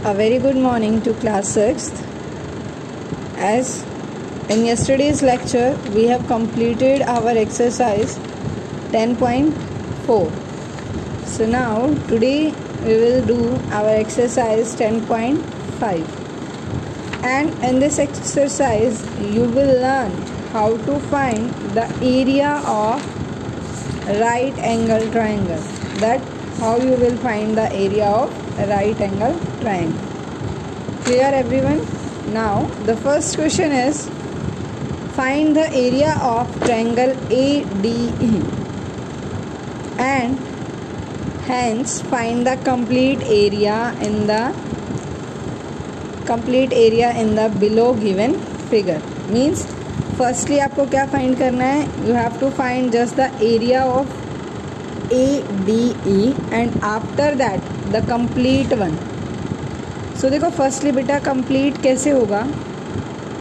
A very good morning to class 6th. As in yesterday's lecture, we have completed our exercise 10.4. So now today we will do our exercise 10.5. And in this exercise you will learn how to find the area of right angle triangle. That how you will find the area of right angle triangle. Clear everyone? Now the first question is, find the area of triangle ADE and hence find the complete area in the below given figure. Means firstly आपको क्या find करना है? You have to find just the area of ADE and after that the complete one. So देखो firstly बेटा complete कैसे होगा?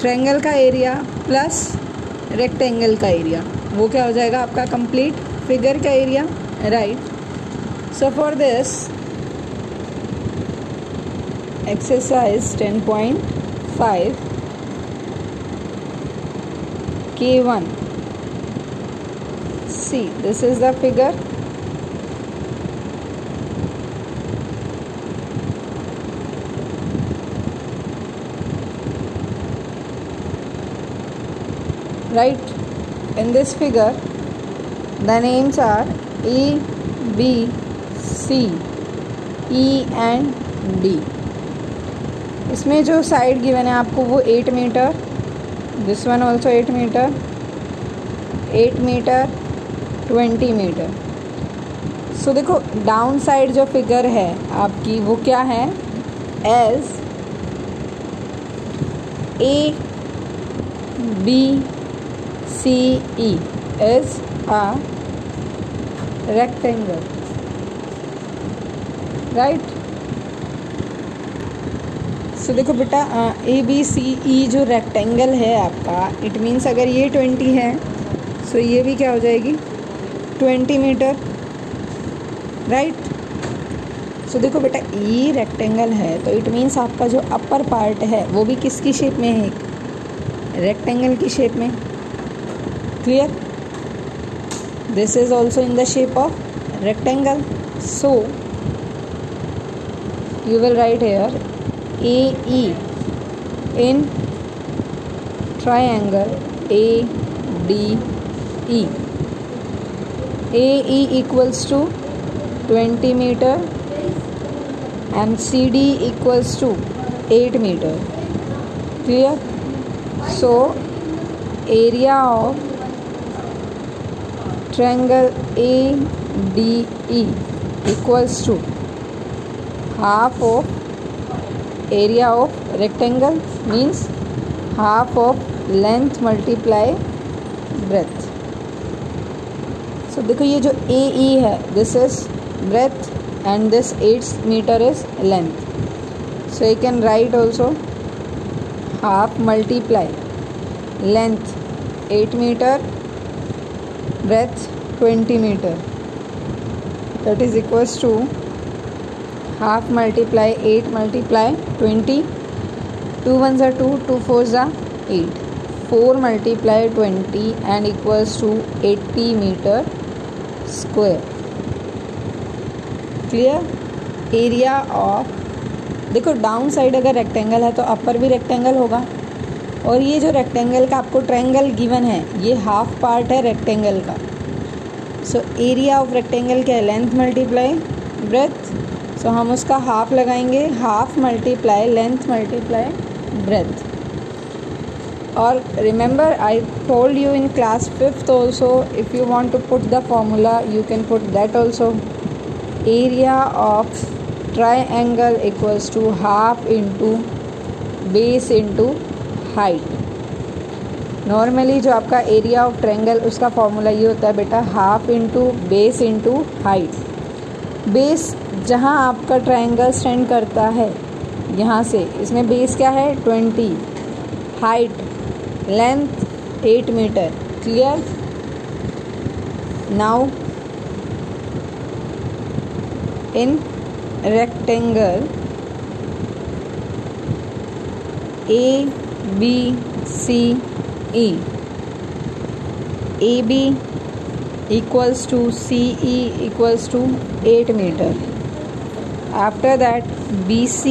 Triangle का area plus rectangle का एरिया, वो क्या हो जाएगा आपका कंप्लीट फिगर का area, right? So for this exercise 10.5 K1, see this is the figure. Right, in this figure the names are A, B, C, E and D. इसमें जो side given है आपको वो 8 metre, this one also 8 metre, 8 metre, 20 metre. So देखो down side जो figure है आपकी वो क्या है? As A, B, CE is a rectangle, right? So देखो बेटा ABCE जो रेक्टेंगल है आपका, इट मीन्स अगर ये 20 है सो ये भी क्या हो जाएगी 20 मीटर, राइट? सो देखो बेटा ये रेक्टेंगल है तो इट मीन्स आपका जो अपर पार्ट है वो भी किसकी शेप में है? रेक्टेंगल की शेप में. Clear? This is also in the shape of rectangle. So you will write here AE in triangle ADE. AE equals to 20 meter and CD equals to 8 meter. Clear? So area of triangle ADE equals to half of area of rectangle, means half of length multiply breadth. So देखो ये जो AE है this is breadth and this 8 meter is length. So you can write also half multiply length 8 meter, breadth 20 meter, that is equals to half multiply 8 multiply 20, 2 ones are 2, 2 fours are 8, 4 multiply 20 and equals to 80 meter square. Clear? Area of देखो down side अगर rectangle है तो अपर भी rectangle होगा, और ये जो rectangle का आपको ट्रायंगल गिवन है ये हाफ पार्ट है रेक्टेंगल का. सो एरिया ऑफ रेक्टेंगल क्या है? Length multiply breath. सो हम उसका हाफ लगाएंगे, half multiply length multiply breadth. और remember I told you in class 5th also, if you want to put the formula you can put that also. Area of triangle equals to half into base into height. Normally जो आपका area of triangle उसका formula ये होता है बेटा half into base into height. Base जहाँ आपका triangle stand करता है यहाँ से, इसमें बेस क्या है 20, height length 8 metre. Clear? Now in rectangle ABCE. AB equals to CE equals to 8 meter. After that BC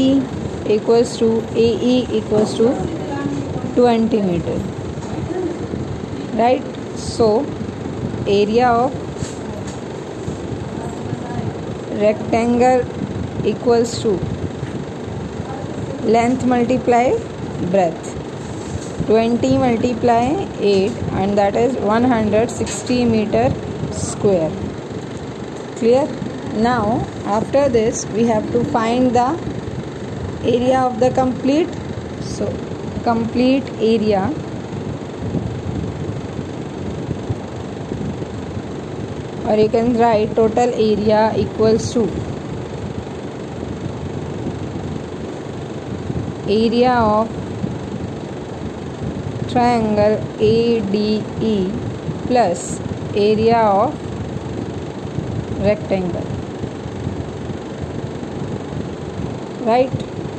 equals to AE equals to 20 meter. Right? So area of rectangle equals to length multiply breadth. 20 multiply 8 and that is 160 meter square. Clear? Now after this we have to find the area of the complete. So complete area or you can write total area equals to area of triangle ADE plus area of rectangle. Right.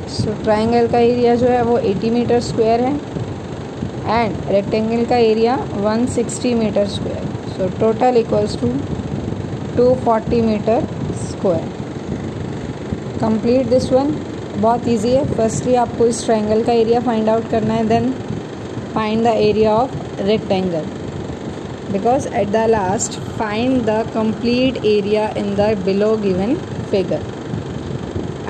So triangle का area जो है वो 80 metre square है and rectangle का area 160 metre square. So total equals to 240 metre square. Complete this one. बहुत easy है. Firstly आपको इस ट्राइंगल का एरिया फाइंड आउट करना है, then find the area of rectangle, because at the last find the complete area in the below given figure.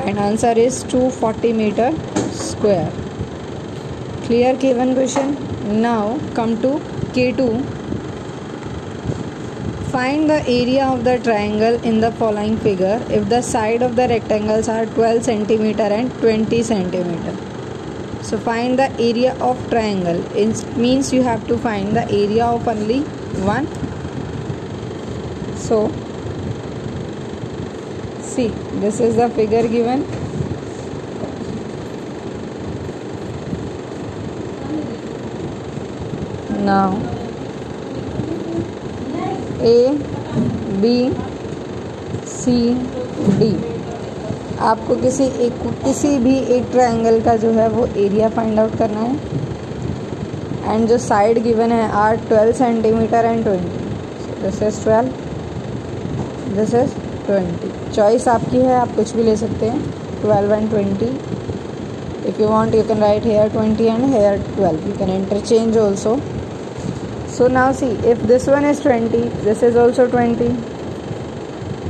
And answer is 240 meter square. Clear K1 question. Now come to K2. Find the area of the triangle in the following figure if the side of the rectangles are 12 centimeter and 20 centimeter. So find the area of triangle. It means you have to find the area of only one. So see, this is the figure given. Now A, B, C, D. आपको किसी भी एक triangle का जो है वो area find out करना है एंड जो साइड गिवन है are 12 centimetre and 20. This is 12, this is 20. Choice आपकी है, आप कुछ भी ले सकते हैं. 12 and 20. If you want you can write here 20 and here 12. You can interchange also. So now see, if this one is 20, this is also 20,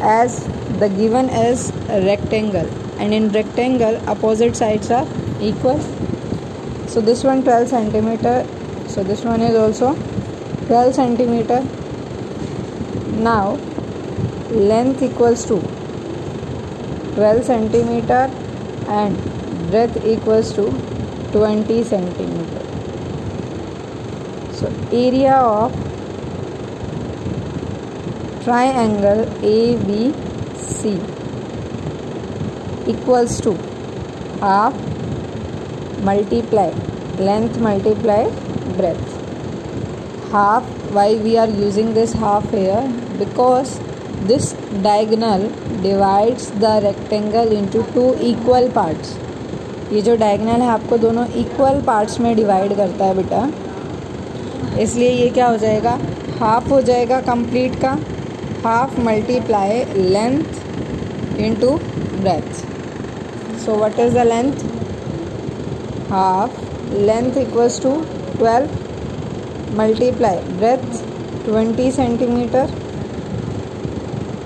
as the given is a rectangle and in rectangle opposite sides are equal. So this one 12 centimeter, so this one is also 12 centimeter. Now length equals to 12 centimeter and breadth equals to 20 centimeter. So area of triangle ABC equals to half multiply length multiply breadth. Half, why we are using this half here? Because this diagonal divides the rectangle into two equal parts. ये जो diagonal है आपको दोनों equal parts में divide करता है बेटा, इसलिए ये क्या हो जाएगा, हाफ हो जाएगा कंप्लीट का. Half multiply length into breadth. So what is the length? Half length equals to 12 multiply breadth 20 centimetre.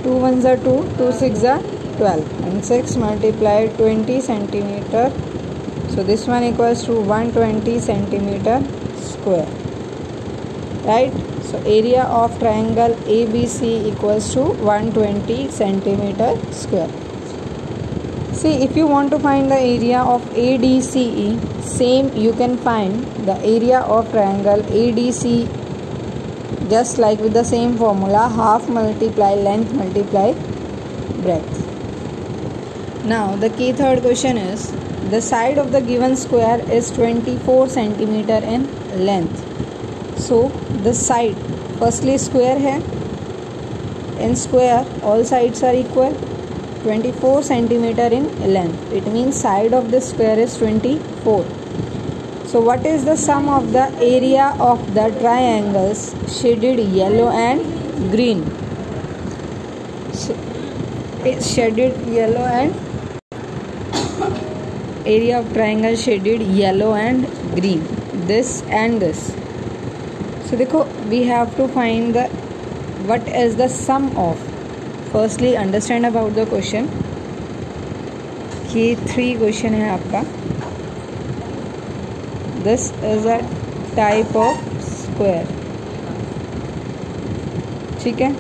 2 1s are 2, 2 6s are 12 and 6 multiply 20 centimeter. So this one equals to 120 centimeter square. Right? So area of triangle ABC equals to 120 centimeter square. See, if you want to find the area of ADCE, same you can find the area of triangle ADC just like with the same formula, half multiply length multiply breadth. Now the key third question is, the side of the given square is 24 centimeter in length. So the side, firstly square है, in square all sides are equal. 24 centimeter in length, it means side of this square is 24. So what is the sum of the area of the triangles shaded yellow and green? So it's shaded yellow and area of triangle shaded yellow and green, this and this. So देखो, we have to find the what is the sum of. Firstly understand about the question. ये 3 question है आपका. This is a type of square. ठीक है.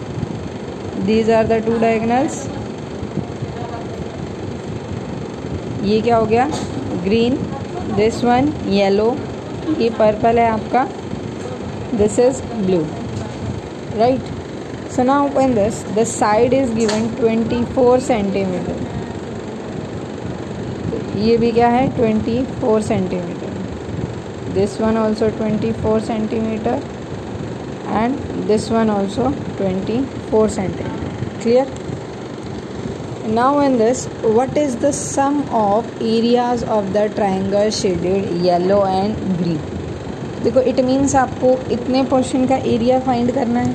These are the 2 diagonals. ये क्या हो गया? ग्रीन. This one yellow. ये पर्पल है आपका. This is blue. Right. So now open this. The side is given 24 centimetre. ये भी क्या है? 24 centimetre. This one also 24 centimeter and this one also 24 centimeter. Clear? Now in this, what is the sum of areas of the triangle shaded yellow and green? देखो, it means आपको इतने portion का area find करना है.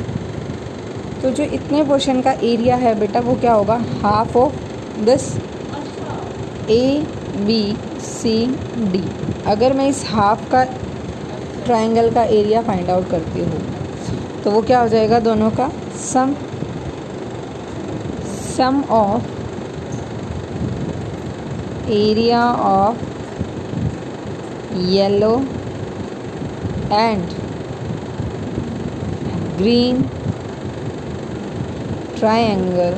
तो जो इतने portion का एरिया है बेटा, वो क्या होगा? Half of this ABCD. अगर मैं इस हाफ का ट्राइंगल का एरिया फाइंड आउट करती हूँ तो वो क्या हो जाएगा? दोनों का sum of area of yellow and green triangle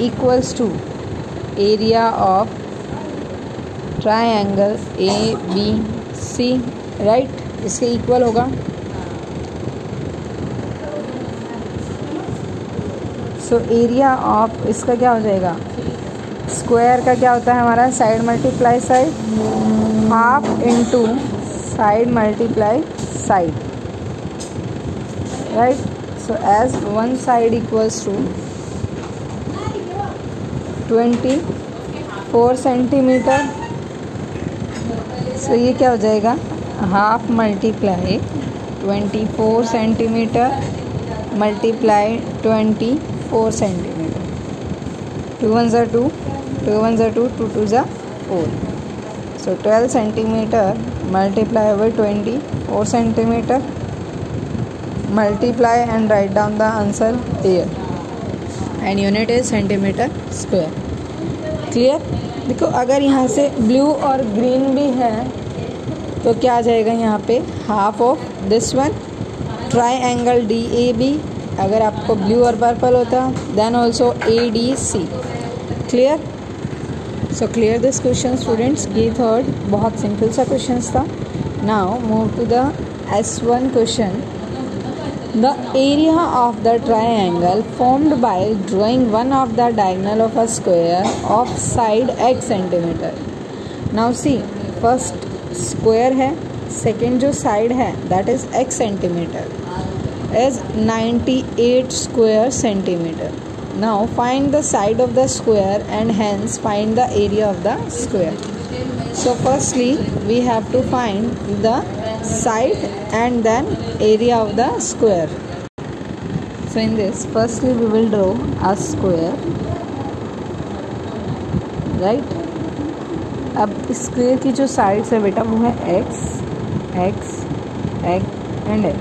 equals to area of triangle ABC. Right. इसके इक्वल होगा. सो एरिया ऑफ इसका क्या हो जाएगा? स्क्वायर का क्या होता है हमारा? Side multiply side. Half into side multiply side. Right. So as one side equals to 24 centimetre. So ये क्या हो जाएगा? Half multiply 24 centimetre multiply 24 centimetre. 2 1 ज़ा 2, 2 1 ज़ा 2, 2 2 ज़ा 4. सो 12 centimetre multiply by 24 centimetre. Multiply and write down the answer here. And unit is centimetre square. Clear? देखो, अगर यहाँ से ब्लू और ग्रीन भी है तो क्या आ जाएगा यहाँ पे? Half of this one triangle DAB. अगर आपको ब्लू और पर्पल होता then also ADC. Clear? So clear this question students. ये थर्ड बहुत सिंपल सा क्वेश्चन था. Now move to the S1 क्वेश्चन. The area of the triangle formed by drawing one of the diagonal of a square of side x centimeter. Now see, first square है, second जो side है that is x centimeter is 98 square centimeter. Now find the side of the square and hence find the area of the square. So firstly we have to find the side and then area of the square. So in this, firstly we will draw a square. Right. अब square की जो sides है बेटा वो है x, x, x and x.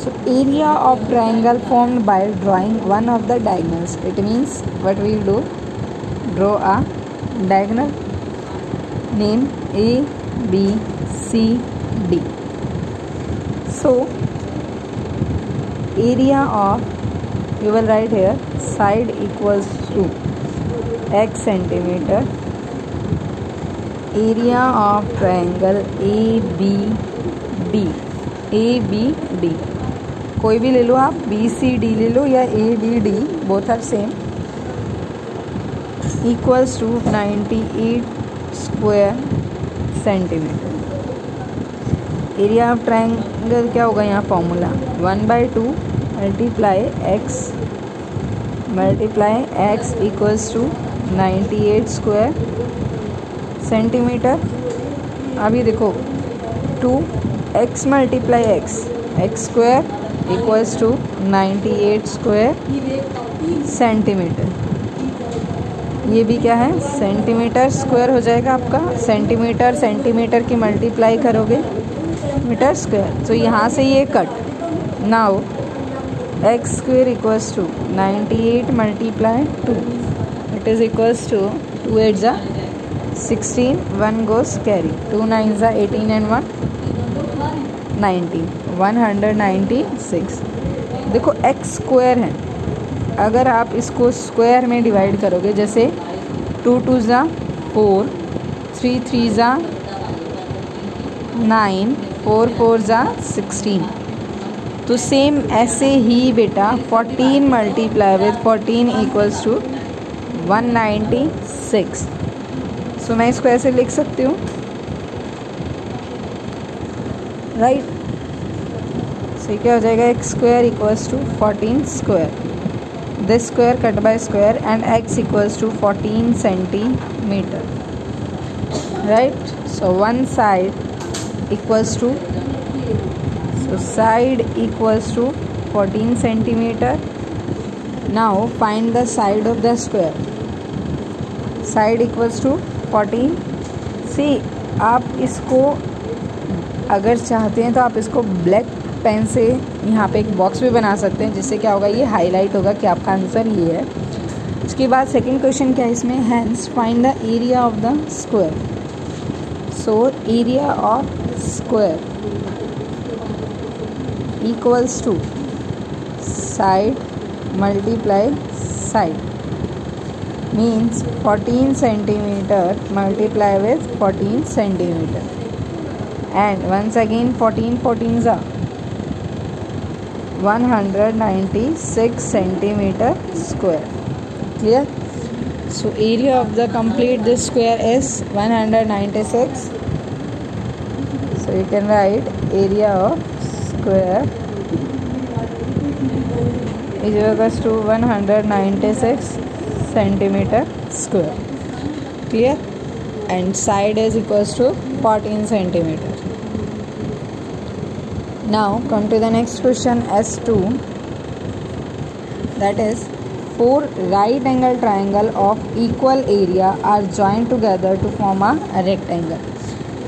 So area of triangle formed by drawing one of the diagonals. It means what we do? Draw a diagonal. Name A, B, C, D. So area of, you will write here, side equals to x centimeter. Area of triangle ABD. ABD कोई भी ले लो आप, BCD ले लो या ABD, both are same. Equals to 98 square centimetre. Area of triangle क्या होगा यहाँ? Formula 1/2 multiply x equals to 98 square centimetre. अभी देखो 2x multiply x square equals to 98 square centimetre. ये भी क्या है, सेंटीमीटर स्क्वायर हो जाएगा आपका। सेंटीमीटर सेंटीमीटर की मल्टीप्लाई करोगे मीटर स्क्वायर, तो यहाँ से ये cut. Now x square equals to 98 multiply 2, it is equals to 2 8 जा 16, 1 goes carry, 2 9 जा 18 and 1 90, 196। देखो एक्स स्क्वायर है, अगर आप इसको स्क्वायर में डिवाइड करोगे, जैसे 2 2 जा 4, 3 3 जा 9, 4 4 जा 16, तो सेम ऐसे ही बेटा 14 मल्टीप्लाई विद 14 इक्वल्स टू 196। सो मैं इसको ऐसे लिख सकती हूँ, राइट। सो क्या हो जाएगा, x square equals to 14 square, this square cut by square and x equals to 14 centimetre, right. So one side equals to, so side equals to 14 centimeter. Now find the side of the square. Side equals to 14. See, आप इसको अगर चाहते हैं तो आप इसको black pen से यहाँ पे एक बॉक्स भी बना सकते हैं, जिससे क्या होगा, ये हाईलाइट होगा कि आपका आंसर ये है। उसके बाद सेकंड क्वेश्चन क्या है इसमें, hence find the area of the square. So area of square equals to side multiply side, means 14 centimeter multiply with 14 centimeter, and once again 14 14 are 196 centimeter square. Clear? So area of the complete this square is 196. So you can write area of square is equals to 196 centimeter square. Clear? And side is equals to 14 centimeter. Now come to the next question, S2, that is 4 right angle triangle of equal area are joined together to form a rectangle.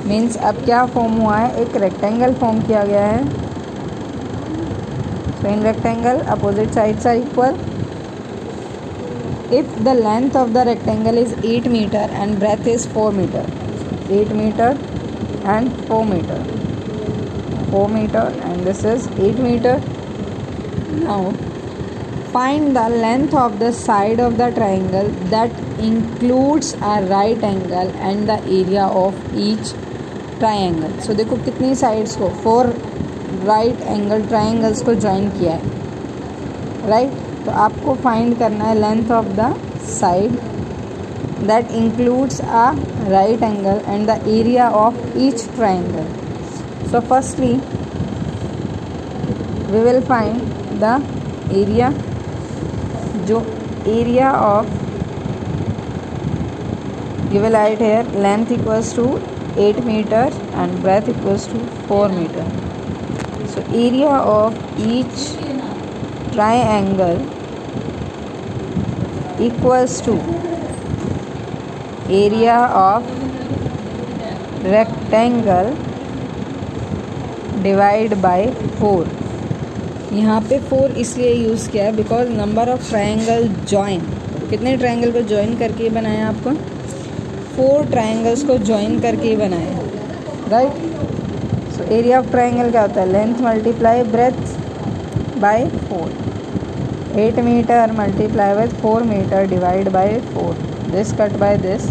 Means अब क्या form हुआ है, एक rectangle form किया गया है। So in rectangle opposite sides are equal. If the length of the rectangle is 8 metre and breadth is 4 metre, 8 metre and 4 metre, 4 metre and this is 8 metre. Now find the length of the side of the triangle that includes a right angle and the area of each triangle. So देखो कितनी sides को, 4 right angle triangles को join किया है, right? तो आपको find करना है length of the side that includes a right angle and the area of each triangle. So firstly we will find the area. जो area of, you will write here length equals to 8 meter and breadth equals to 4 meter. So area of each triangle equals to area of rectangle divide by 4. यहाँ पे 4 इसलिए use किया है because number of triangle join, कितने ट्रायंगल को join करके बनाया आपको, 4 ट्रायंगल्स को जॉइन करके बनाया, right. So area of triangle क्या होता है, length multiply breadth by 4, 8 metre multiply with 4 metre divide by 4, this cut by this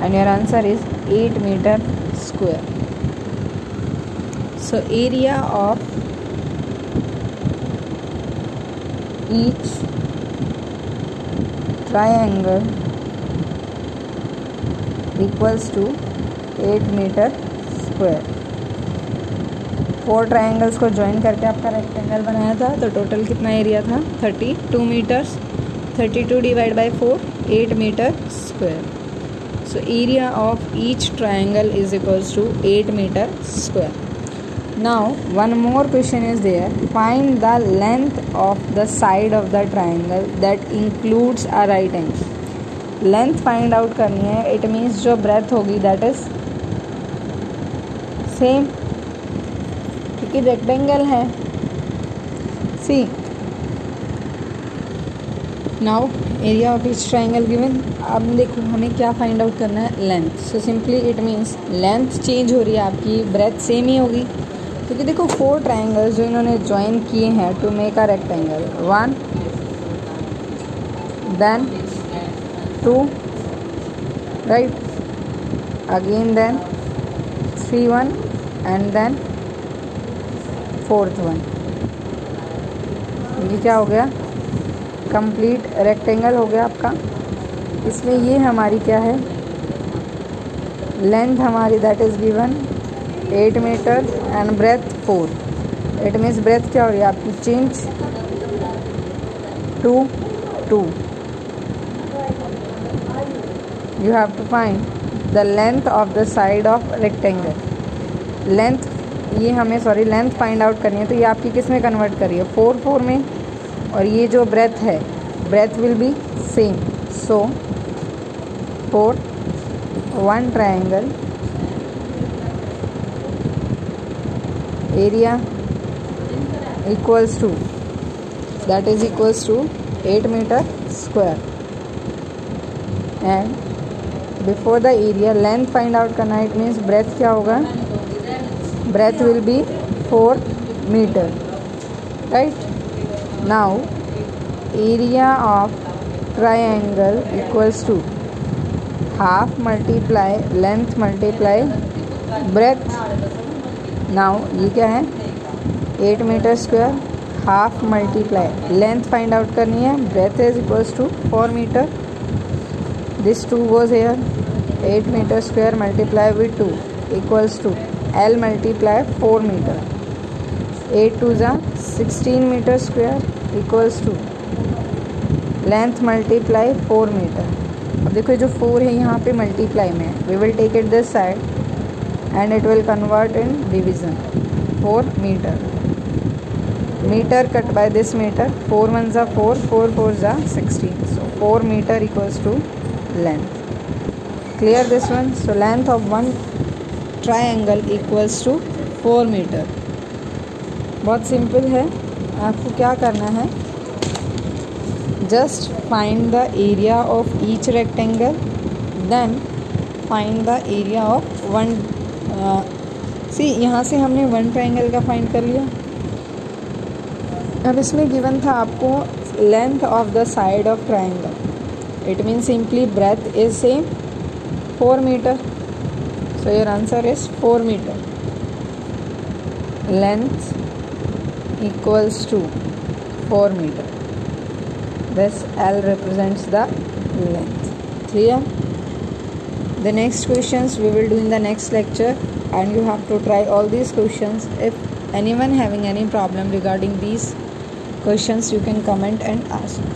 and your answer is 8 metre square. So area of each triangle equals to 8 metre square. 4 triangles को join करके आपका rectangle बनाया था, तो total कितना area था, 32 metres. 32 divide by 4, 8 metre square. So area of each triangle is equals to 8 meter square. Now one more question is there. Find the length of the side of the triangle that includes a right angle. Length find out करनी है. It means जो breadth होगी that is same, क्योंकि rectangle है. See now area of each triangle given. अब देखो हमें क्या फाइंड आउट करना है, length. So simply it means length change हो रही है, आपकी ब्रेथ सेम ही होगी, क्योंकि देखो 4 ट्राइंगल्स जो इन्होंने ज्वाइन किए हैं to make a rectangle. 1 then 2 right, again then 3 1 and then 4th one. ये क्या हो गया, कंप्लीट रेक्टेंगल हो गया आपका. इसमें ये हमारी क्या है, लेंथ हमारी that is given 8 metre and breadth 4. It means breadth क्या हो रही है आपकी, change 2 2. You have to find the length of the side of rectangle. Length ये हमें लेंथ फाइंड आउट करनी है, तो ये आपकी किस में कन्वर्ट करी है, 4 4 में. और ये जो ब्रेथ है, breadth will be same. So for one triangle area equals to that is equals to 8 metre square. And before the area length find out करना है. इट मीन्स ब्रेथ क्या होगा, breadth will be 4 metre. Right. Now area of triangle equals to half multiply length multiply breadth. Now ये क्या है, 8 metre square, half multiply length find out करनी है, breadth is equals to 4 metre. This 2 goes here, 8 meter square multiply with 2 equals to L multiply 4 meter. 8 2s are 16 meter square equals to length multiply 4 meter. अब देखो जो 4 है यहाँ पे multiply में है, we will take it this side and it will convert in division. 4 meter. Meter cut by this meter, 4 1s are 4, 4 4s are 16. So 4 meter equals to length. Clear this one. So length of one triangle equals to 4 meter. बहुत simple है. आपको क्या करना है, just find the area of each rectangle, then find the area of one. See यहाँ से हमने one triangle का फाइंड कर लिया. अब इसमें गिवन था आपको length of the side of triangle. It means simply breadth is same 4 meter. So your answer is 4 meter. Length equals to 4 meter. This L represents the length. Clear? The next questions we will do in the next lecture, and you have to try all these questions. If anyone having any problem regarding these questions, you can comment and ask.